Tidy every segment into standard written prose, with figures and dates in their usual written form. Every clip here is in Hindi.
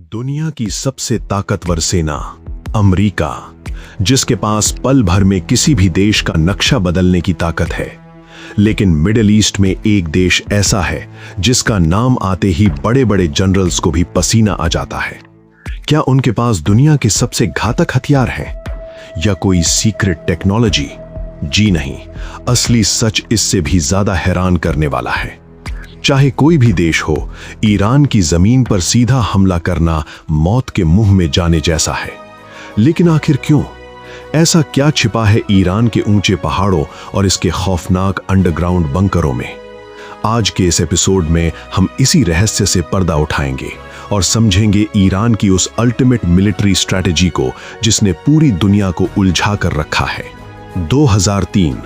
दुनिया की सबसे ताकतवर सेना अमेरिका, जिसके पास पल भर में किसी भी देश का नक्शा बदलने की ताकत है। लेकिन मिडिल ईस्ट में एक देश ऐसा है जिसका नाम आते ही बड़े बड़े जनरल्स को भी पसीना आ जाता है। क्या उनके पास दुनिया के सबसे घातक हथियार हैं या कोई सीक्रेट टेक्नोलॉजी? जी नहीं, असली सच इससे भी ज्यादा हैरान करने वाला है। चाहे कोई भी देश हो, ईरान की जमीन पर सीधा हमला करना मौत के मुंह में जाने जैसा है। लेकिन आखिर क्यों? ऐसा क्या छिपा है ईरान के ऊंचे पहाड़ों और इसके खौफनाक अंडरग्राउंड बंकरों में? आज के इस एपिसोड में हम इसी रहस्य से पर्दा उठाएंगे और समझेंगे ईरान की उस अल्टीमेट मिलिट्री स्ट्रैटेजी को जिसने पूरी दुनिया को उलझा कर रखा है। 2003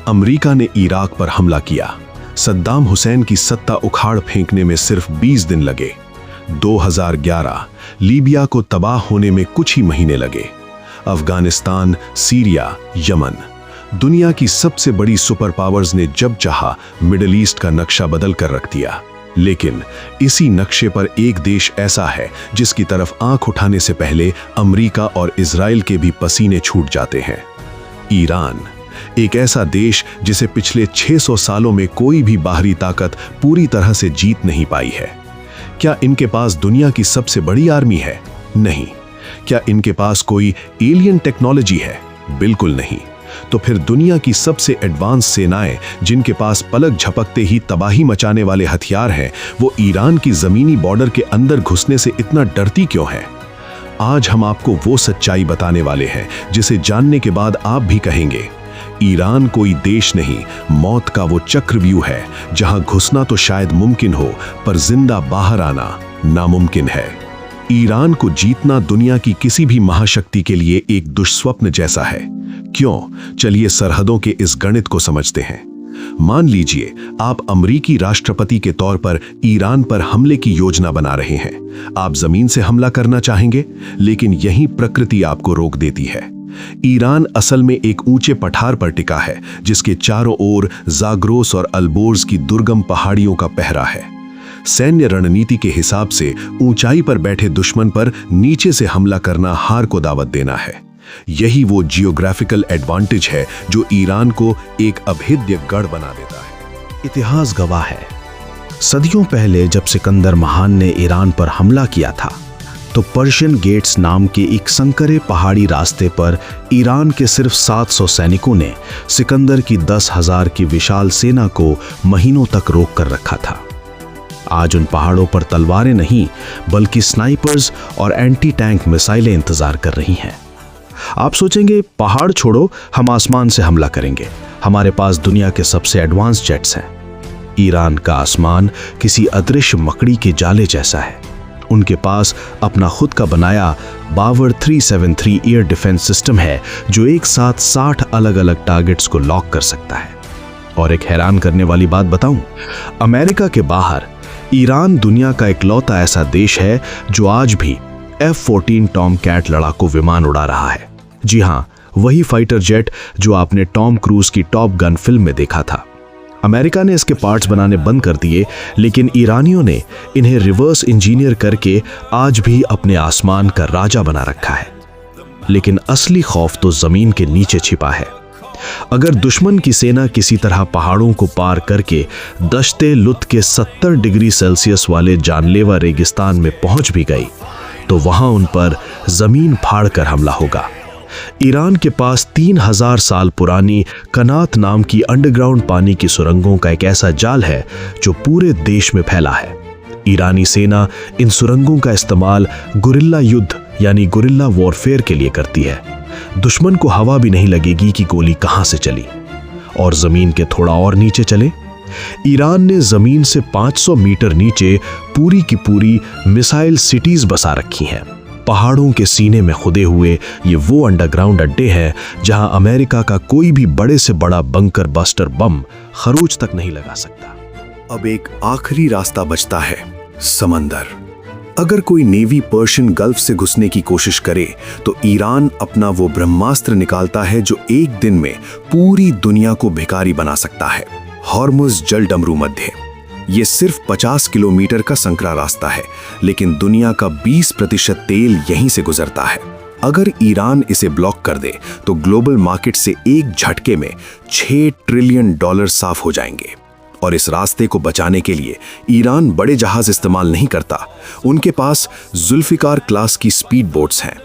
अमेरिका ने इराक पर हमला किया। सद्दाम हुसैन की सत्ता उखाड़ फेंकने में सिर्फ 20 दिन लगे। 2011 लीबिया को तबाह होने में कुछ ही महीने लगे। अफगानिस्तान, सीरिया, यमन, दुनिया की सबसे बड़ी सुपर पावर्स ने जब चाहा मिडिल ईस्ट का नक्शा बदल कर रख दिया। लेकिन इसी नक्शे पर एक देश ऐसा है जिसकी तरफ आंख उठाने से पहले अमेरिका और इजराइल के भी पसीने छूट जाते हैं। ईरान, एक ऐसा देश जिसे पिछले 600 सालों में कोई भी बाहरी ताकत पूरी तरह से जीत नहीं पाई है। क्या इनके पास दुनिया की सबसे बड़ी आर्मी है? नहीं। क्या इनके पास कोई एलियन टेक्नोलॉजी है? बिल्कुल नहीं। तो फिर दुनिया की सबसे एडवांस सेनाएं जिनके पास पलक झपकते ही तबाही मचाने वाले हथियार हैं, वो ईरान की जमीनी बॉर्डर के अंदर घुसने से इतना डरती क्यों है? आज हम आपको वो सच्चाई बताने वाले हैं जिसे जानने के बाद आप भी कहेंगे, ईरान कोई देश नहीं, मौत का वो चक्रव्यूह है जहां घुसना तो शायद मुमकिन हो पर जिंदा बाहर आना नामुमकिन है। ईरान को जीतना दुनिया की किसी भी महाशक्ति के लिए एक दुष्स्वप्न जैसा है। क्यों? चलिए सरहदों के इस गणित को समझते हैं। मान लीजिए आप अमेरिकी राष्ट्रपति के तौर पर ईरान पर हमले की योजना बना रहे हैं। आप जमीन से हमला करना चाहेंगे, लेकिन यहीं प्रकृति आपको रोक देती है। ईरान असल में एक ऊंचे पठार पर टिका है जिसके चारों ओर जाग्रोस और अल्बोर्ज की दुर्गम पहाड़ियों का पहरा है। सैन्य रणनीति के हिसाब से ऊंचाई पर बैठे दुश्मन पर नीचे से हमला करना हार को दावत देना है। यही वो जियोग्राफिकल एडवांटेज है जो ईरान को एक अभेद्य गढ़ बना देता है। इतिहास गवाह है, सदियों पहले जब सिकंदर महान ने ईरान पर हमला किया था तो पर्शियन गेट्स नाम के एक संकरे पहाड़ी रास्ते पर ईरान के सिर्फ 700 सैनिकों ने सिकंदर की 10,000 की विशाल सेना को महीनों तक रोक कर रखा था। आज उन पहाड़ों पर तलवारें नहीं बल्कि स्नाइपर्स और एंटी टैंक मिसाइलें इंतजार कर रही हैं। आप सोचेंगे पहाड़ छोड़ो, हम आसमान से हमला करेंगे, हमारे पास दुनिया के सबसे एडवांस जेट्स हैं। ईरान का आसमान किसी अदृश्य मकड़ी के जाले जैसा है। उनके पास अपना खुद का बनाया बावर 373 एयर डिफेंस सिस्टम है जो एक साथ 60 अलग अलग टारगेट्स को लॉक कर सकता है। और एक हैरान करने वाली बात बताऊं, अमेरिका के बाहर ईरान दुनिया का इकलौता ऐसा देश है जो आज भी F-14 टॉम कैट लड़ाकू विमान उड़ा रहा है। जी हां, वही फाइटर जेट जो आपने टॉम क्रूज की टॉप गन फिल्म में देखा था। अमेरिका ने इसके पार्ट्स बनाने बंद कर दिए, लेकिन ईरानियों ने इन्हें रिवर्स इंजीनियर करके आज भी अपने आसमान का राजा बना रखा है। लेकिन असली खौफ तो जमीन के नीचे छिपा है। अगर दुश्मन की सेना किसी तरह पहाड़ों को पार करके दश्ते लुत के 70 डिग्री सेल्सियस वाले जानलेवा रेगिस्तान में पहुंच भी गई तो वहां उन पर जमीन फाड़ कर हमला होगा। ईरान के पास 3000 साल पुरानी कनात नाम की अंडरग्राउंड पानी की सुरंगों का एक ऐसा जाल है जो पूरे देश में फैला है। ईरानी सेना इन सुरंगों का इस्तेमाल गुरिल्ला युद्ध यानी गुरिल्ला वॉरफेयर के लिए करती है। दुश्मन को हवा भी नहीं लगेगी कि गोली कहां से चली। और जमीन के थोड़ा और नीचे चले, ईरान ने जमीन से 500 मीटर नीचे पूरी की पूरी मिसाइल सिटीज बसा रखी हैं। पहाड़ों के सीने में खुदे हुए ये वो अंडरग्राउंड अड्डे हैं जहां अमेरिका का कोई भी बड़े से बड़ा बंकर बस्टर बम खरोच तक नहीं लगा सकता। अब एक आखिरी रास्ता बचता है, समंदर। अगर कोई नेवी पर्शियन गल्फ से घुसने की कोशिश करे तो ईरान अपना वो ब्रह्मास्त्र निकालता है जो एक दिन में पूरी दुनिया को भिखारी बना सकता है, हॉर्मुज़ जल डमरू मध्य। ये सिर्फ 50 किलोमीटर का संकरा रास्ता है, लेकिन दुनिया का 20% तेल यहीं से गुजरता है। अगर ईरान इसे ब्लॉक कर दे तो ग्लोबल मार्केट से एक झटके में $6 ट्रिलियन साफ हो जाएंगे। और इस रास्ते को बचाने के लिए ईरान बड़े जहाज इस्तेमाल नहीं करता। उनके पास जुल्फिकार क्लास की स्पीड बोट्स हैं।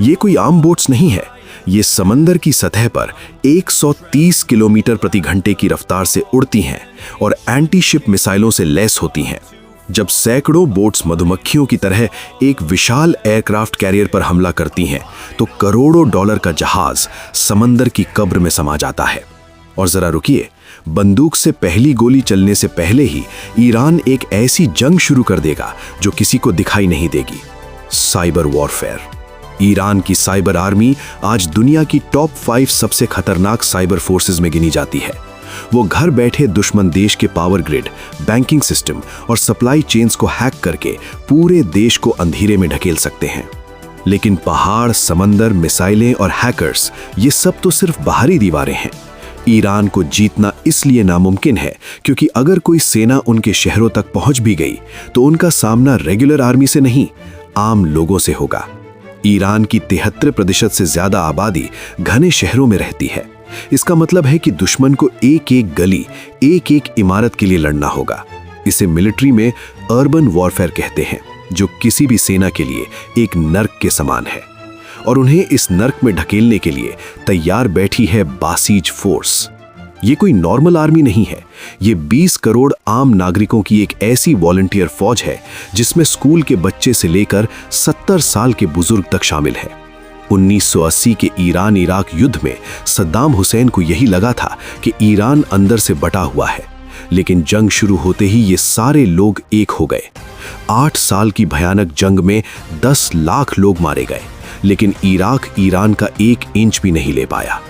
ये कोई आम बोट्स नहीं है, ये समंदर की सतह पर 130 किलोमीटर प्रति घंटे की रफ्तार से उड़ती हैं और एंटी शिप मिसाइलों से लैस होती हैं। जब सैकड़ों बोट्स मधुमक्खियों की तरह एक विशाल एयरक्राफ्ट कैरियर पर हमला करती हैं, तो करोड़ों डॉलर का जहाज समंदर की कब्र में समा जाता है। और जरा रुकिए, बंदूक से पहली गोली चलने से पहले ही ईरान एक ऐसी जंग शुरू कर देगा जो किसी को दिखाई नहीं देगी। Cyber warfare. ईरान की साइबर आर्मी आज दुनिया की टॉप 5 सबसे खतरनाक साइबर फोर्सेस में गिनी जाती है। वो घर बैठे दुश्मन देश के पावर ग्रिड, बैंकिंग सिस्टम और सप्लाई चेन्स को हैक करके पूरे देश को अंधेरे में ढकेल सकते हैं। लेकिन पहाड़, समंदर, मिसाइलें और हैकर्स, ये सब तो सिर्फ बाहरी दीवारें हैं। ईरान को जीतना इसलिए नामुमकिन है क्योंकि अगर कोई सेना उनके शहरों तक पहुंच भी गई तो उनका सामना रेगुलर आर्मी से नहीं, आम लोगों से होगा। ईरान की 73% से ज्यादा आबादी घने शहरों में रहती है। इसका मतलब है कि दुश्मन को एक एक गली, एक एक इमारत के लिए लड़ना होगा। इसे मिलिट्री में अर्बन वॉरफेयर कहते हैं, जो किसी भी सेना के लिए एक नर्क के समान है। और उन्हें इस नर्क में ढकेलने के लिए तैयार बैठी है बासीज फोर्स। ये कोई नॉर्मल आर्मी नहीं है, ये 20 करोड़ आम नागरिकों की एक ऐसी वॉलंटियर फौज है जिसमें स्कूल के बच्चे से लेकर 70 साल के बुजुर्ग तक शामिल है। 1980 के ईरान इराक युद्ध में सद्दाम हुसैन को यही लगा था कि ईरान अंदर से बटा हुआ है, लेकिन जंग शुरू होते ही ये सारे लोग एक हो गए। 8 साल की भयानक जंग में 10 लाख लोग मारे गए, लेकिन इराक ईरान का 1 इंच भी नहीं ले पाया।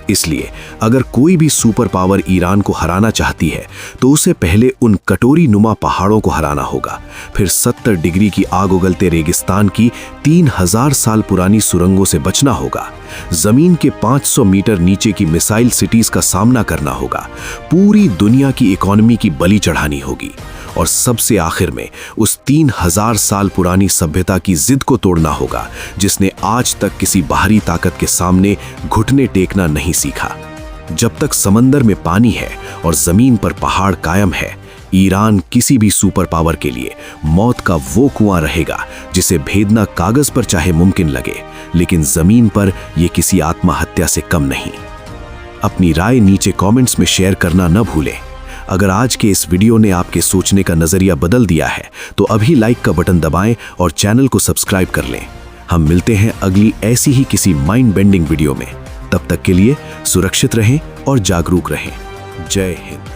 इसलिए अगर कोई भी सुपर पावर ईरान को हराना चाहती है तो उसे पहले उन कटोरी नुमा पहाड़ों को हराना होगा, फिर 70 डिग्री की आग उगलते रेगिस्तान की 3000 साल पुरानी सुरंगों से बचना होगा, जमीन के 500 मीटर नीचे की मिसाइल सिटीज का सामना करना होगा, पूरी दुनिया की इकोनॉमी की बलि चढ़ानी होगी और सबसे आखिर में उस 3000 साल पुरानी सभ्यता की जिद को तोड़ना होगा जिसने आज तक किसी बाहरी ताकत के सामने घुटने टेकना नहीं सीखा। जब तक समंदर में पानी है और जमीन पर पहाड़ कायम है, ईरान किसी भी सुपर पावर के लिए मौत का वो कुआं रहेगा जिसे भेदना कागज पर चाहे मुमकिन लगे, लेकिन जमीन पर यह किसी आत्महत्या से कम नहीं। अपनी राय नीचे कमेंट्स में शेयर करना न भूलें। अगर आज के इस वीडियो ने आपके सोचने का नजरिया बदल दिया है तो अभी लाइक का बटन दबाएं और चैनल को सब्सक्राइब कर लें। हम मिलते हैं अगली ऐसी ही किसी माइंड बेंडिंग वीडियो में। तब तक के लिए सुरक्षित रहें और जागरूक रहें। जय हिंद।